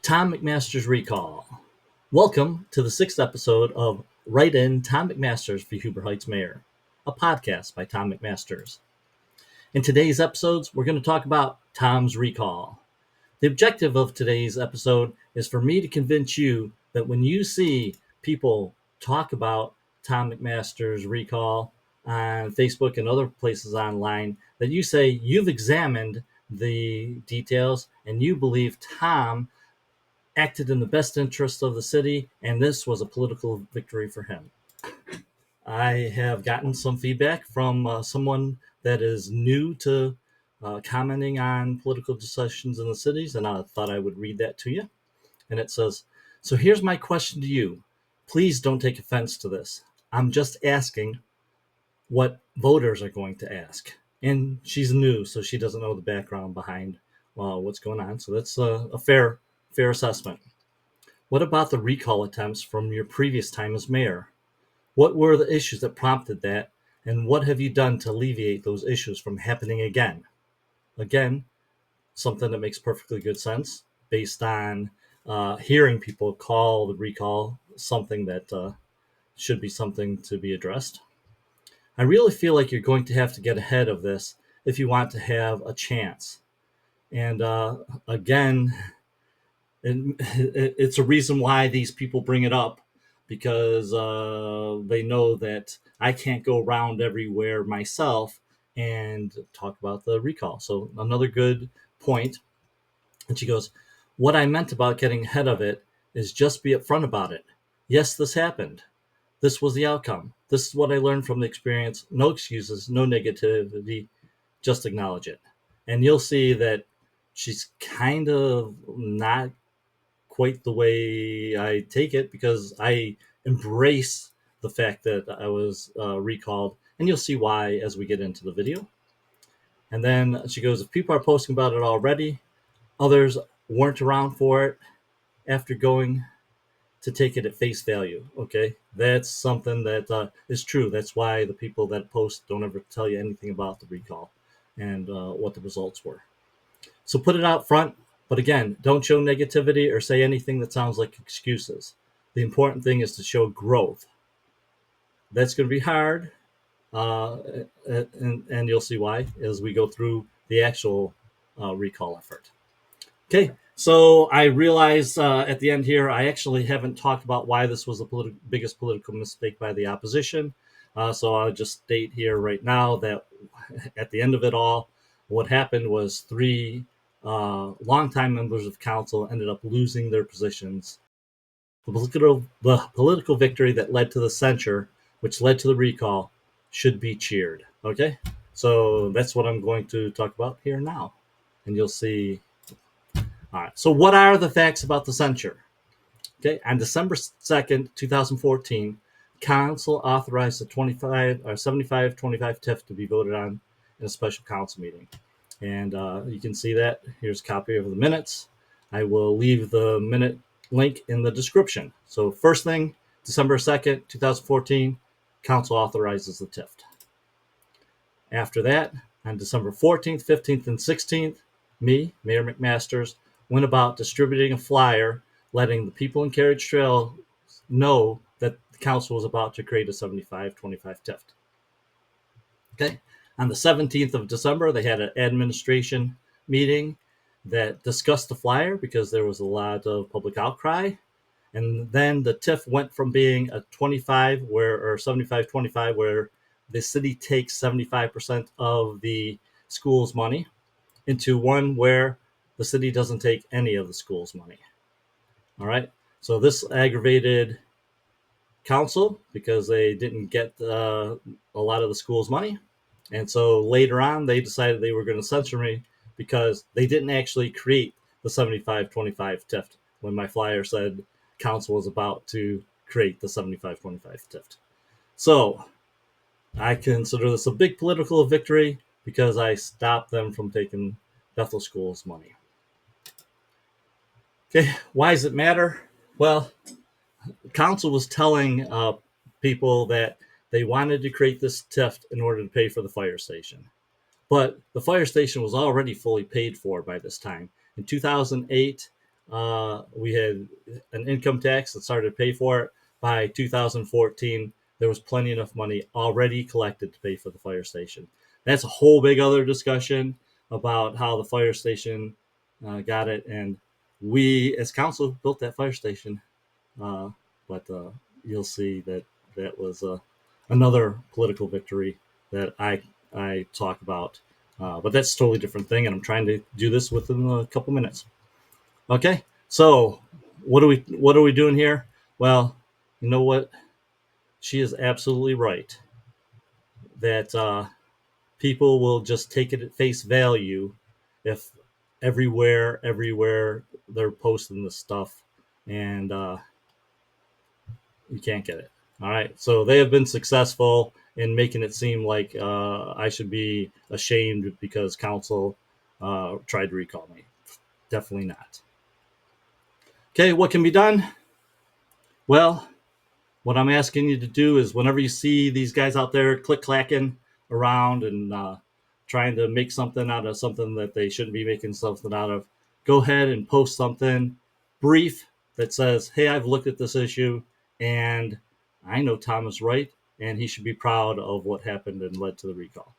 Tom McMasters Recall. Welcome to the 6th episode of Write In Tom McMasters for Huber Heights Mayor, a podcast by Tom McMasters. In today's episodes, we're going to talk about Tom's Recall. The objective of today's episode is for me to convince you that when you see people talk about Tom McMasters Recall on Facebook and other places online, that you say you've examined the details and you believe Tom acted in the best interest of the city, and this was a political victory for him. I have gotten some feedback from someone that is new to commenting on political discussions in the cities, and I thought I would read that to you. And it says, "So here's my question to you. Please don't take offense to this. I'm just asking what voters are going to ask." And she's new, so she doesn't know the background behind what's going on. So that's a fair assessment. What about the recall attempts from your previous time as mayor? What were the issues that prompted that, and what have you done to alleviate those issues from happening again? Again, something that makes perfectly good sense based on hearing people call the recall something that should be something to be addressed. I really feel like you're going to have to get ahead of this if you want to have a chance. And again, it's a reason why these people bring it up, because they know that I can't go around everywhere myself and talk about the recall. So another good point. And she goes, "What I meant about getting ahead of it is just be upfront about it. Yes, this happened. This was the outcome. This is what I learned from the experience. No excuses, no negativity, just acknowledge it." And you'll see that she's kind of not quite the way I take it, because I embrace the fact that I was recalled, and you'll see why as we get into the video. And then she goes, "If people are posting about it already, others weren't around for it after going to take it at face value." Okay, that's something that is true. That's why the people that post don't ever tell you anything about the recall and what the results were. So put it out front. But again, don't show negativity or say anything that sounds like excuses. The important thing is to show growth. That's going to be hard, and you'll see why as we go through the actual recall effort. Okay, so I realize at the end here, I actually haven't talked about why this was the biggest political mistake by the opposition. So I'll just state here right now that at the end of it all, what happened was three longtime members of council ended up losing their positions. The political victory that led to the censure, which led to the recall, should be cheered. Okay, so that's what I'm going to talk about here now, and you'll see. All right, so what are the facts about the censure? Okay, on December 2nd, 2014, council authorized the 75-25 TIF to be voted on in a special council meeting. And you can see that. Here's a copy of the minutes. I will leave the minute link in the description. So first thing, December 2nd, 2014, council authorizes the TIF. After that, on December 14th, 15th, and 16th, me, Mayor McMasters, went about distributing a flyer letting the people in Carriage Trails know that the council was about to create a 75-25 TIF. Okay. On the 17th of December, they had an administration meeting that discussed the flyer because there was a lot of public outcry. And then the TIF went from being a 75-25, where the city takes 75% of the school's money, into one where the city doesn't take any of the school's money. All right. So this aggravated council because they didn't get a lot of the school's money. And so later on, they decided they were going to censure me because they didn't actually create the 75-25 TIF when my flyer said council was about to create the 75-25 TIF. So I consider this a big political victory because I stopped them from taking Bethel School's money. Okay, why does it matter? Well, council was telling people that they wanted to create this TIF in order to pay for the fire station. But the fire station was already fully paid for by this time. In 2008, we had an income tax that started to pay for it. By 2014, there was plenty enough money already collected to pay for the fire station. That's a whole big other discussion about how the fire station got it, and we as council built that fire station. Uh, but you'll see that that was another political victory that I talk about. But that's a totally different thing, and I'm trying to do this within a couple minutes. Okay, so what are we doing here? Well, you know what? She is absolutely right that people will just take it at face value if everywhere they're posting this stuff, and you can't get it. All right, so they have been successful in making it seem like I should be ashamed because council tried to recall me. Definitely not. Okay, what can be done? Well, what I'm asking you to do is whenever you see these guys out there click clacking around and trying to make something out of something that they shouldn't be making something out of, go ahead and post something brief that says, hey, I've looked at this issue and I know Tom is right and he should be proud of what happened and led to the recall.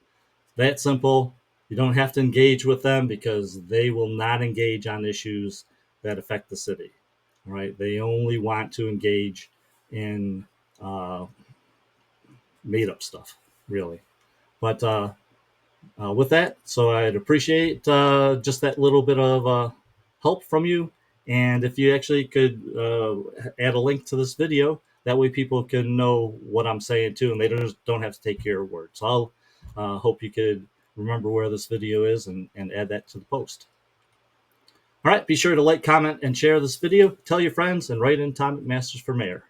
That simple. You don't have to engage with them because they will not engage on issues that affect the city. All right. They only want to engage in uh, made up stuff, really. But with that, so I'd appreciate just that little bit of help from you. And if you actually could add a link to this video, that way people can know what I'm saying too, and they don't have to take your word. So I'll hope you could remember where this video is and add that to the post. All right, be sure to like, comment, and share this video. Tell your friends, and write in Tom McMasters for mayor.